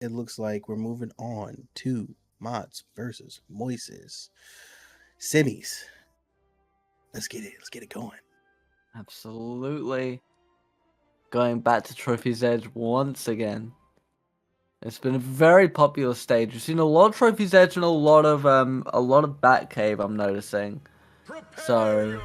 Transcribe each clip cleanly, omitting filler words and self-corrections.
it looks like we're moving on to Motz versus Moises. Semis. Let's get it. Let's get it going. Absolutely. Going back to Trophy's Edge once again. It's been a very popular stage. We've seen a lot of Trophy's Edge and a lot of Batcave, I'm noticing. So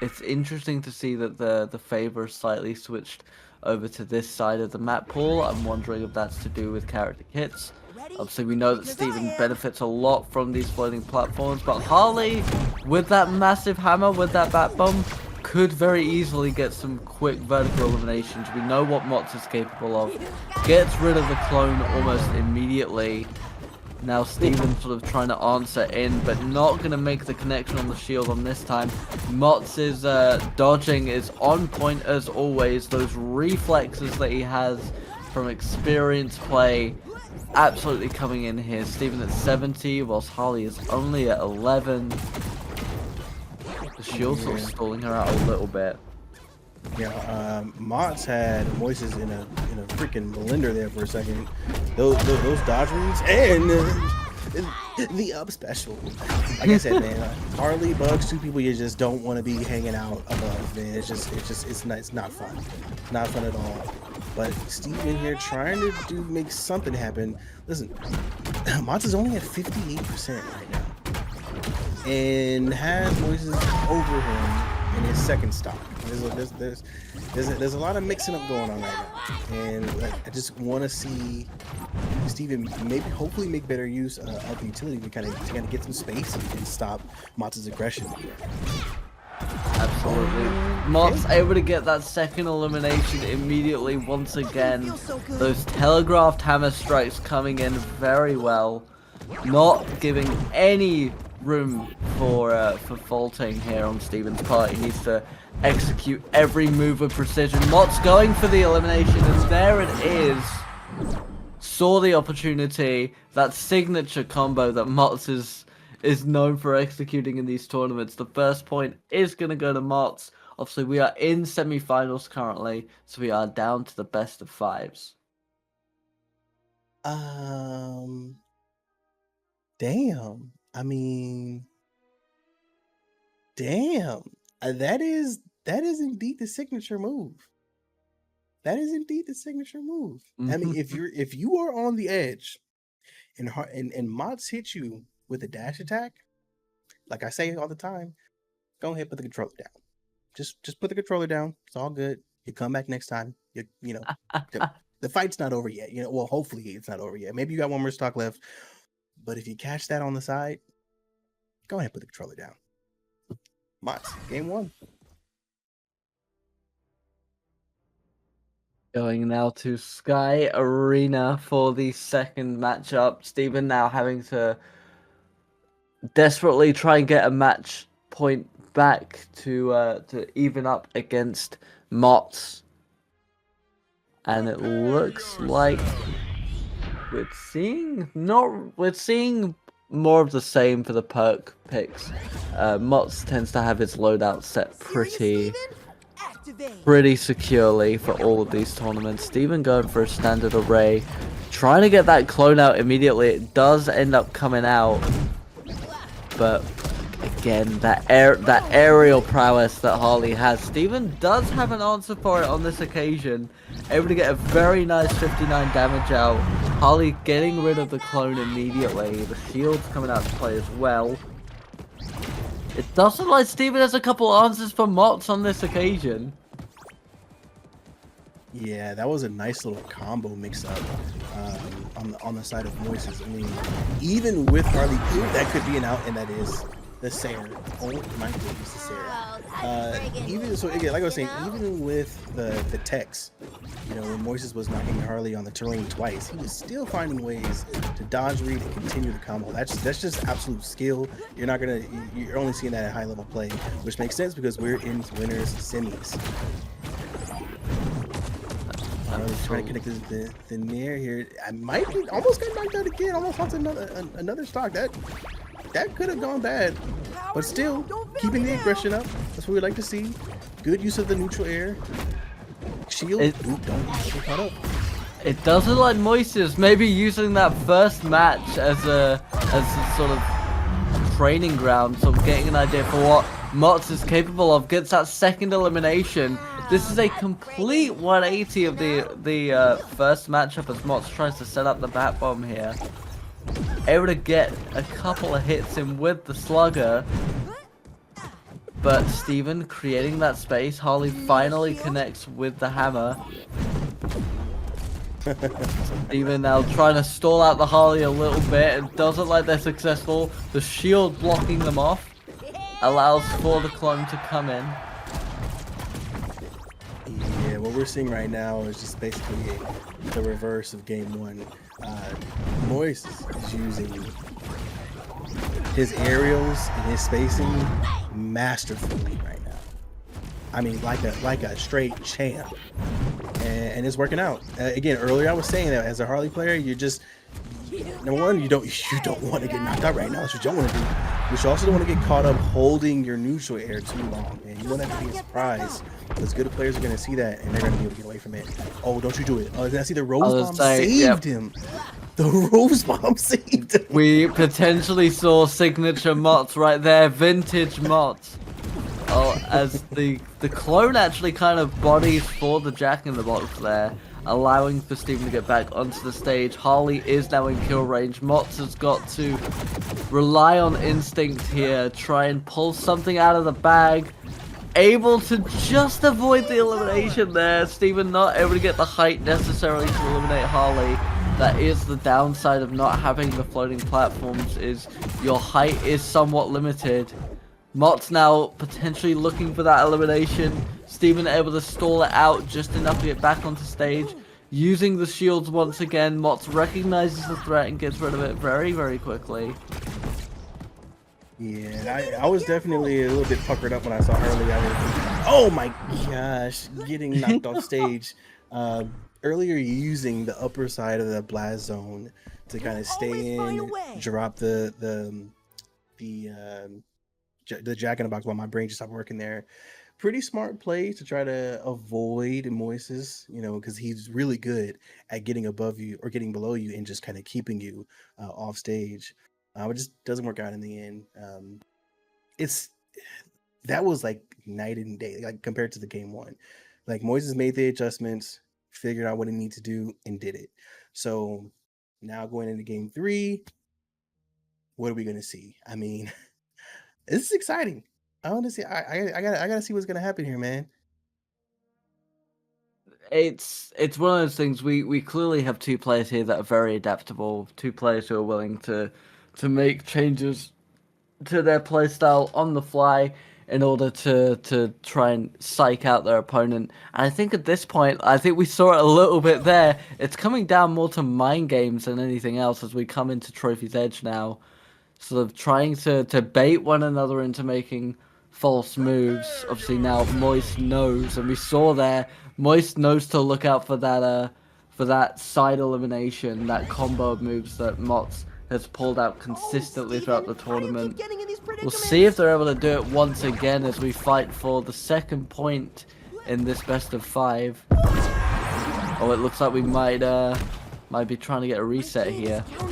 it's interesting to see that the favor slightly switched over to this side of the map pool. I'm wondering if that's to do with character kits. Obviously, we know that Steven benefits a lot from these floating platforms, but Harley, with that massive hammer, with that bat bomb, could very easily get some quick vertical eliminations. We know what Motz is capable of. Gets rid of the clone almost immediately. Now Steven sort of trying to answer in, but not going to make the connection on the shield on this time. Motz's dodging is on point as always. Those reflexes that he has from experienced play absolutely coming in here. Steven at 70, whilst Harley is only at 11. The shield sort of stalling her out a little bit. Yeah, Motz had Moises in a freaking blender there for a second. Those dodge reads and the up special. Like I said, man, Harley, Bugs, two people you just don't want to be hanging out above, man. It's not fun. Not fun at all. But Steven here trying to make something happen. Listen, Motz is only at 58% right now. And has Moises over him in his second stock. There's a lot of mixing up going on right now, and I just want to see Steven maybe hopefully make better use of the utility to kind of get some space and stop Motz's aggression. Absolutely. Motz able to get that second elimination immediately once again. Those telegraphed hammer strikes coming in very well, not giving any room for faulting here on Steven's part. He needs to execute every move with precision. Motz going for the elimination, and there it is. Saw the opportunity. That signature combo that Motz is known for executing in these tournaments. The first point is going to go to Motz. Obviously, we are in semi-finals currently, so we are down to the best of fives. Damn. I mean, damn. That is indeed the signature move. That is indeed the signature move. I mean, if you are on the edge and Motz hit you with a dash attack, like I say all the time, go ahead, put the controller down. Just put the controller down. It's all good. You come back next time. You know, the fight's not over yet. You know, well, hopefully it's not over yet. Maybe you got one more stock left. But if you catch that on the side, go ahead and put the controller down. Motz, game one. Going now to Sky Arena for the second matchup. Steven now having to desperately try and get a match point back to even up against Motz. And it looks like we're seeing more of the same for the perk picks. Motz tends to have his loadout set pretty securely for all of these tournaments. Steven going for a standard array, trying to get that clone out immediately. It does end up coming out, but again, that aerial prowess that Harley has, Steven does have an answer for it on this occasion. Able to get a very nice 59 damage out. Harley getting rid of the clone immediately. The shield's coming out to play as well. It does look like Steven has a couple answers for Motz on this occasion. Yeah, that was a nice little combo mix-up on the side of Moises. I mean, even with Harley, that could be an out, and that is the Sarah. Oh my goodness, the Sarah. Even so, again, like I was saying, even with the techs, you know, when Moises was knocking Harley on the terrain twice, he was still finding ways to dodge read and continue the combo. That's just absolute skill. You're only seeing that at high level play, which makes sense because we're in winners semis. Trying to connect the Nair here. I might be almost got knocked out again. Almost lost another stock. That could have gone bad, but still keeping the aggression up. That's what we like to see. Good use of the neutral air. Shield. Don't get caught up. It does look like Moises maybe using that first match as a sort of training ground, sort of getting an idea for what Motz is capable of. Gets that second elimination. This is a complete 180 of the first matchup as Motz tries to set up the bat bomb here. Able to get a couple of hits in with the slugger. But Steven creating that space. Harley finally connects with the hammer. Steven now trying to stall out the Harley a little bit. It doesn't look like they're successful. The shield blocking them off allows for the clone to come in. Yeah, what we're seeing right now is just basically the reverse of game one. Moises is using his aerials and his spacing masterfully right now. I mean, like a straight champ, and it's working out. Again, earlier I was saying that as a Harley player, you just number one, you don't want to get knocked out right now. That's what you don't want to do. But you also don't want to get caught up holding your neutral air too long, and you want that to be a surprise. Because good players are going to see that, and they're going to be able to get away from it. Oh, don't you do it. Oh, I see the Rose Bomb saved him. The Rose Bomb saved him. We potentially saw signature Motz right there. Vintage Motz. Oh, as the clone actually kind of bodies for the Jack in the Box there, allowing for Steven to get back onto the stage. Harley is now in kill range. Motz has got to rely on instinct here, try and pull something out of the bag. Able to just avoid the elimination there. Steven not able to get the height necessarily to eliminate Harley. That is the downside of not having the floating platforms, is your height is somewhat limited. Motz now potentially looking for that elimination. Steven able to stall it out just enough to get back onto stage. Using the shields once again. Motz recognizes the threat and gets rid of it very, very quickly. Yeah, I was definitely a little bit puckered up when I saw Harley out here. Oh my gosh, getting knocked off stage. Earlier using the upper side of the blast zone to kind of stay in, drop the Jack in the Box while my brain just stopped working there. Pretty smart play to try to avoid Moises, you know, because he's really good at getting above you or getting below you and just kind of keeping you off stage. It just doesn't work out in the end. That was like night and day, like compared to the game one. Like Moises made the adjustments, figured out what he needed to do, and did it. So now going into game three, what are we gonna see? I mean, this is exciting. I want to see. I gotta see what's gonna happen here, man. It's one of those things. We clearly have two players here that are very adaptable. Two players who are willing to make changes to their playstyle on the fly in order to try and psych out their opponent. And I think at this point, I think we saw it a little bit there. It's coming down more to mind games than anything else as we come into Trophy's Edge now. Sort of trying to bait one another into making false moves. Obviously now Moist knows, and we saw there, Moist knows to look out for that side elimination, that combo of moves that Motz has pulled out consistently throughout the tournament. We'll see if they're able to do it once again as we fight for the second point in this best of 5. Oh, it looks like we might be trying to get a reset here. Oh,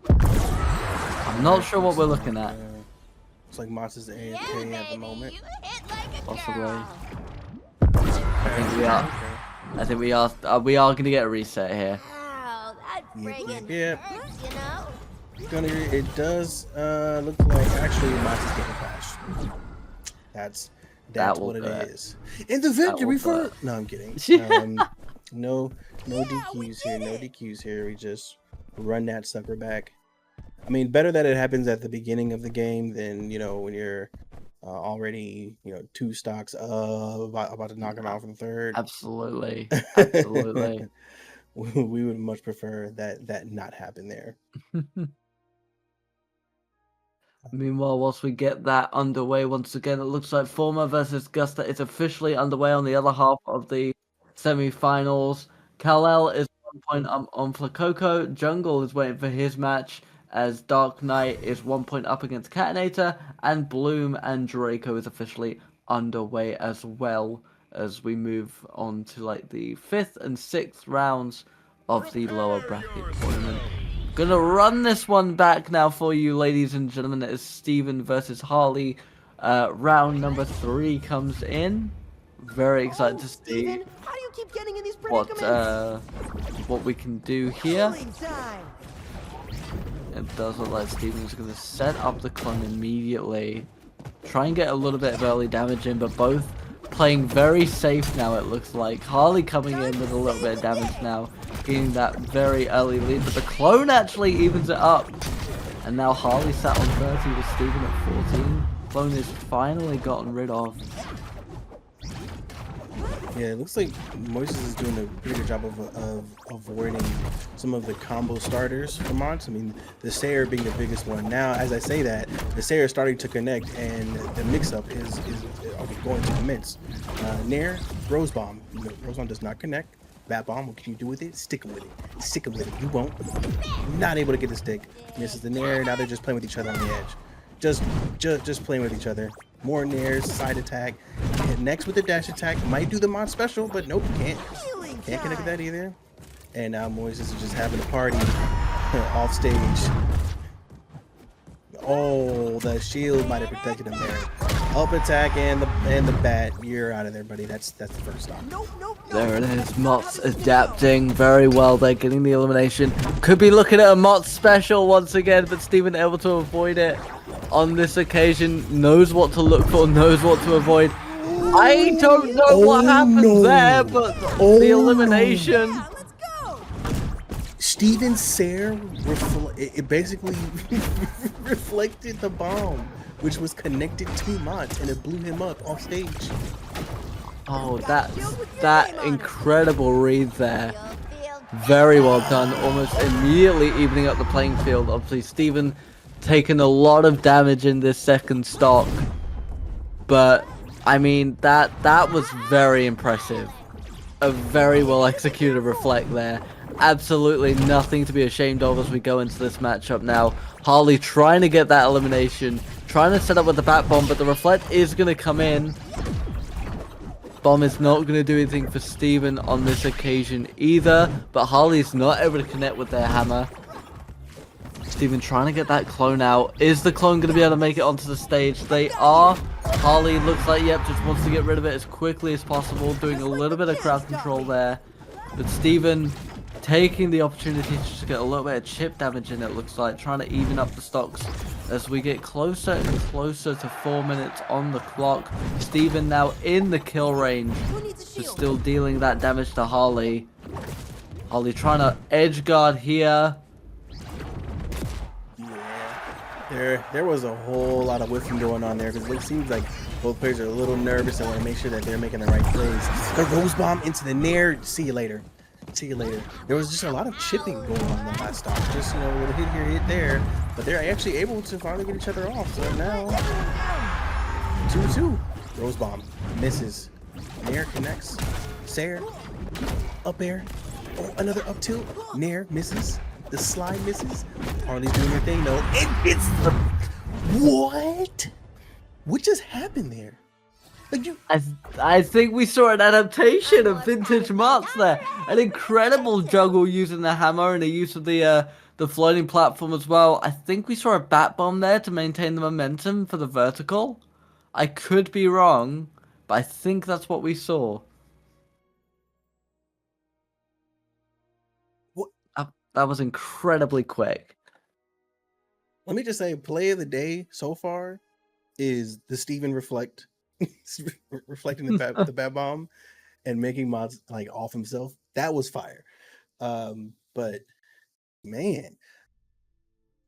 I'm not sure what we're looking at. It's like Motz is AFK at the moment. Possibly. I think we are going to get a reset here. Yep. It does look like actually Motz is getting crashed. That's what it is. And the victory for no, I'm kidding. No DQs here. No DQs here. We just run that sucker back. I mean, better that it happens at the beginning of the game than, you know, when you're already, you know, 2 stocks about to knock him out from third. Absolutely. We would much prefer that not happen there. Meanwhile, whilst we get that underway once again, it looks like Former versus Gusta is officially underway on the other half of the semi-finals. Kal-El is 1 point up on Flacoco. Jungle is waiting for his match, as Dark Knight is 1 point up against Catinator, and Bloom and Draco is officially underway as well. as we move on to like the 5th and 6th rounds of the lower bracket tournament. Gonna run this one back now for you, ladies and gentlemen. It is Steven versus Harley. Round number 3 comes in. Very excited to see Steven, how do you keep getting in these what we can do here. It does look like Steven's going to set up the clone immediately. Try and get a little bit of early damage in, but both playing very safe now, it looks like. Harley coming in with a little bit of damage now, getting that very early lead, but the clone actually evens it up. And now Harley sat on 30 with Steven at 14. Clone is finally gotten rid of. Yeah, it looks like Moises is doing a pretty good job of avoiding some of the combo starters for Motz. I mean, the Sayer being the biggest one. Now, as I say that, the Sayer is starting to connect, and the mix-up is going to commence. Nair, Rose Bomb. Rose Bomb does not connect. Bat Bomb, what can you do with it? Stick with it. Stick with it. You won't. Not able to get the stick. Misses the Nair. Now they're just playing with each other on the edge. Just playing with each other. More Nairs, side attack. Next with the dash attack. Might do the mod special, but nope, can't connect that either. And now Moises is just having a party off stage. Oh, the shield might have protected him there. Up attack and the bat. You're out of there, buddy. That's the first stop. There it is. Motz adapting very well there, getting the elimination. Could be looking at a Motz special once again, but Steven able to avoid it on this occasion. Knows what to look for, knows what to avoid. I don't know what happened there, but the elimination. Steven Sayer it basically reflected the bomb, which was connected to Motz, and it blew him up off stage. Oh, that incredible read there. Very well done. Almost immediately evening up the playing field. Obviously, Steven taking a lot of damage in this second stock, but I mean that was very impressive. A very well executed reflect there. Absolutely nothing to be ashamed of as we go into this matchup now. Harley trying to get that elimination, trying to set up with the bat bomb, but the reflect is going to come in. Bomb is not going to do anything for Steven on this occasion either, but Harley's not able to connect with their hammer. Steven trying to get that clone out. Is the clone going to be able to make it onto the stage? They are. Harley looks like, yep, just wants to get rid of it as quickly as possible, doing a little bit of crowd control there. But Steven taking the opportunity to just get a little bit of chip damage in, it looks like, trying to even up the stocks as we get closer and closer to 4 minutes on the clock. Steven now in the kill range, but still dealing that damage to Harley. Harley trying to edge guard here. Yeah, there was a whole lot of whiffing going on there, because it seems like both players are a little nervous and want to make sure that they're making the right plays. The Rose Bomb into the Nair. See you later. See you later. There was just a lot of chipping going on in the last stop. Just, with a hit here, hit there. But they're actually able to finally get each other off. So now, 2-2. Rose Bomb misses. Nair connects. Sayer, up air. Oh, another up tilt. Nair misses. The slide misses. Harley's doing her thing, though. It hits the... What? What just happened there? I think we saw an adaptation of vintage Motz there. An incredible juggle using the hammer and the use of the floating platform as well. I think we saw a bat bomb there to maintain the momentum for the vertical. I could be wrong, but I think that's what we saw. What? That was incredibly quick. Let me just say, play of the day so far is the Steven reflect. Reflecting the bat bomb and making Motz like off himself. That was fire. But man,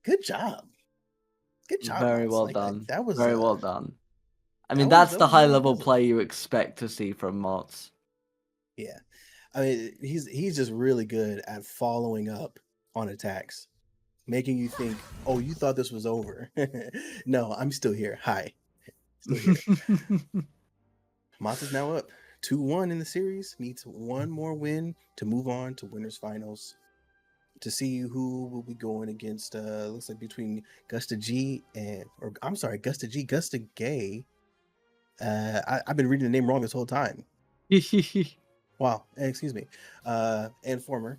good job. Good job. Very Motz. well like, done. That was very well done. I mean, that's the high level play you expect to see from Motz. Yeah. I mean, he's just really good at following up on attacks, making you think, oh, you thought this was over. No, I'm still here. Hi. Motz is now up 2-1 in the series, needs one more win to move on to winners finals to see who will be going against looks like between Gusta G and Gusta Gay. I've been reading the name wrong this whole time. Wow, excuse me. And former.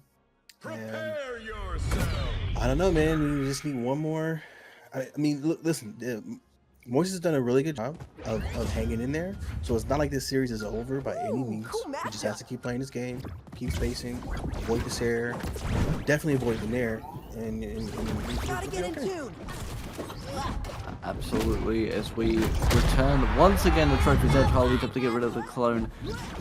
And Prepare yourself. I don't know, man. You just need one more. I mean, look, listen. Moises has done a really good job of hanging in there. So it's not like this series is over by any means. cool He just has matchup. to keep playing his game, keep spacing, avoid the Sarah, definitely avoid the Nair, and Gotta get in okay. tune. Absolutely, as we return once again the trophy's edge, Harley's up to get rid of the clone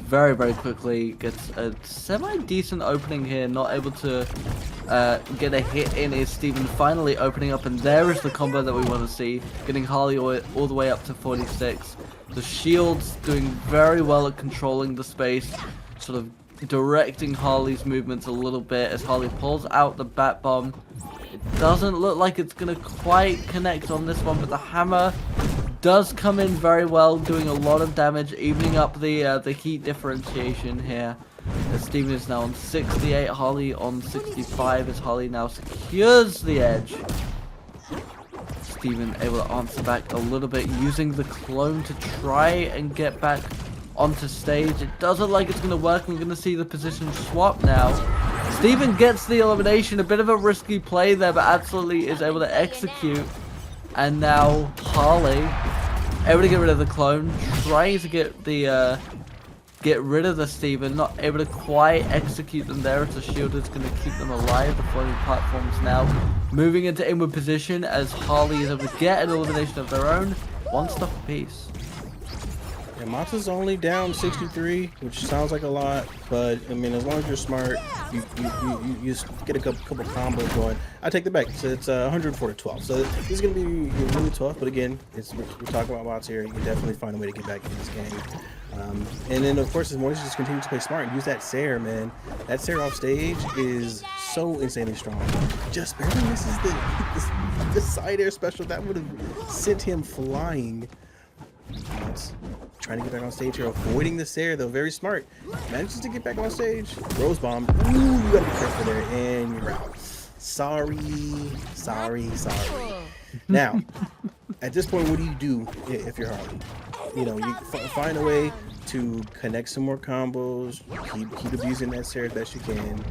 very, very quickly. Gets a semi-decent opening here, not able to get a hit in. Is Steven finally opening up, and there is the combo that we want to see, getting Harley all the way up to 46. The shield's doing very well at controlling the space, sort of directing Harley's movements a little bit as Harley pulls out the bat bomb. It doesn't look like it's going to quite connect on this one, but the hammer does come in very well, doing a lot of damage, evening up the heat differentiation here. As Steven is now on 68, Harley on 65, as Harley now secures the edge. Steven able to answer back a little bit, using the clone to try and get back onto stage. It doesn't look like it's going to work. We're going to see the position swap now. Steven gets the elimination, a bit of a risky play there, but absolutely is able to execute. And now Harley able to get rid of the clone, trying to get rid of the Steven, not able to quite execute them there as the shield is going to keep them alive. The floating platforms now moving into inward position as Harley is able to get an elimination of their own. One stuff apiece. And Motz is only down 63, which sounds like a lot, but I mean, as long as you're smart, you just get a couple combos going. I take that back. So it's 104 to 12. So this is going to be really tough, but again, we're talking about Motz here. You can definitely find a way to get back in this game. And then, of course, as Moises just continues to play smart and use that Sarah, man. That Sarah off stage is so insanely strong. Just barely misses the side air special. That would have sent him flying. Motz trying to get back on stage here, avoiding the Sarah, though. Very smart. Manages to get back on stage. Rose bomb. Ooh, you gotta be careful there, and you're out. Sorry. Now, at this point, what do you do if you're Harley? You know, you find a way to connect some more combos, keep abusing that Sarah as best you can,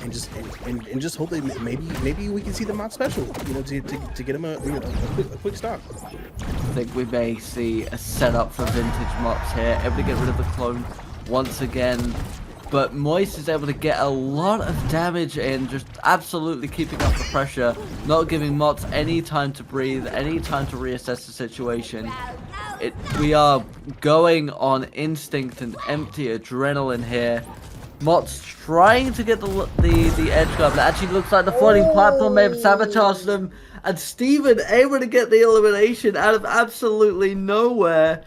and just hope that maybe we can see the Motz special, you know, to get him a quick stop. I think we may see a setup for vintage Motz here, able to get rid of the clone once again. But Moice is able to get a lot of damage in, just absolutely keeping up the pressure, not giving Motz any time to breathe, any time to reassess the situation. We are going on instinct and empty adrenaline here. Motz trying to get the edge guard, but actually looks like the floating platform may have sabotaged them. And Steven able to get the elimination out of absolutely nowhere.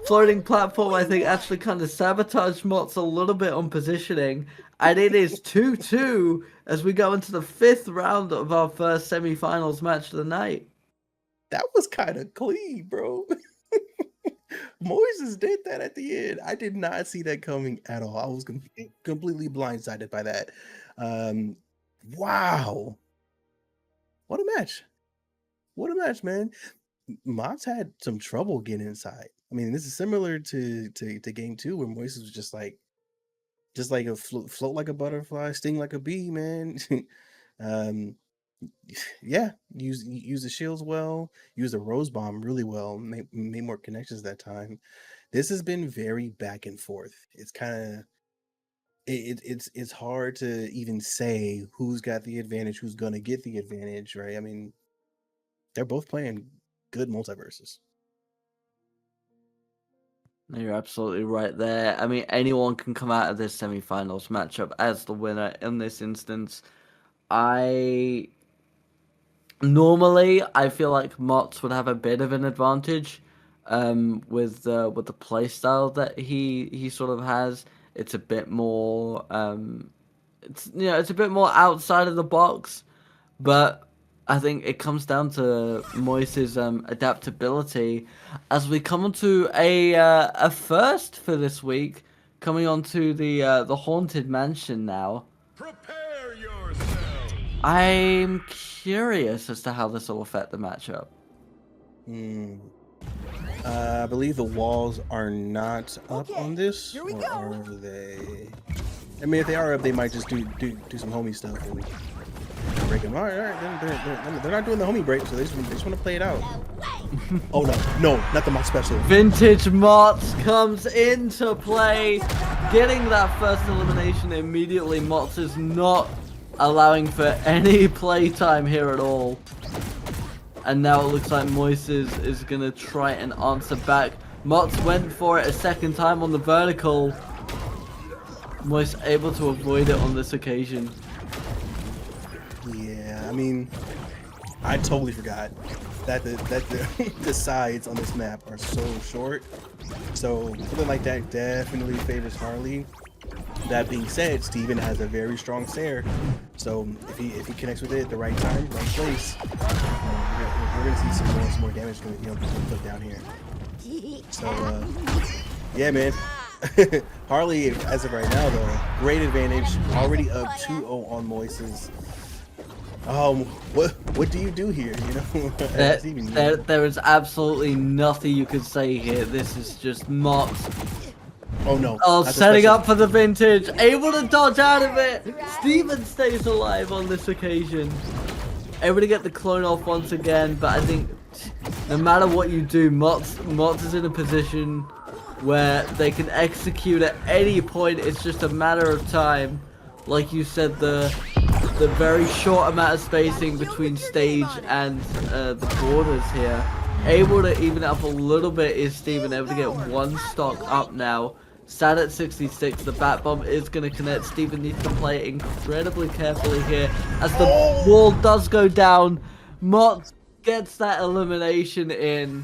Floating platform, I think, actually kind of sabotaged Motz a little bit on positioning. And it is 2-2 as we go into the 5th round of our first semi-finals match of the night. That was kind of clean, bro. Moises did that at the end. I did not see that coming at all. I was completely blindsided by that. Wow. What a match. What a match, man. Motz had some trouble getting inside. I mean, this is similar to game 2 where Moises was just like a float like a butterfly, sting like a bee, man. Yeah, use the shields well, use the rose bomb really well, made more connections that time. This has been very back and forth. It's kind of it's hard to even say who's got the advantage, who's gonna get the advantage, right? I mean, they're both playing good MultiVersus. You're absolutely right there. I mean, anyone can come out of this semi-finals matchup as the winner in this instance. Normally, I feel like Motz would have a bit of an advantage with the playstyle that he sort of has. It's a bit more it's a bit more outside of the box, but I think it comes down to Moise's adaptability as we come onto a first for this week, coming onto the Haunted Mansion now. Prepare yourself. I'm curious as to how this will affect the matchup. I believe the walls are not up Okay, on this, here we or go. are they? I mean, if they are up, they might just do some homie stuff and break them. All right, they're not doing the homie break, so they just want to play it out. Oh no, not the Motz special. Vintage Motz comes into play, getting that first elimination immediately. Motz is not allowing for any playtime here at all. And now it looks like Moices is going to try and answer back. Motz went for it a second time on the vertical. Moises able to avoid it on this occasion. Yeah, I mean, I totally forgot that the sides on this map are so short. So something like that definitely favors Harley. That being said, Steven has a very strong stare. So if he connects with it at the right time, right place, we're gonna see some more damage being put down here. So yeah, man. Harley, as of right now, though, great advantage. Already up 2-0 on Moices. What do you do here? You know, there is absolutely nothing you can say here. This is just Motz. Oh no! Oh, That's a setting special. up for the vintage, able to dodge out of it. Steven stays alive on this occasion. Able to get the clone off once again, but I think no matter what you do, Motz is in a position where they can execute at any point. It's just a matter of time. Like you said, the very short amount of spacing between stage and the borders here. Able to even it up a little bit is Steven, able to get one stock up now. Sat at 66, the bat bomb is going to connect. Steven needs to play incredibly carefully here as the wall does go down. Motz gets that elimination in.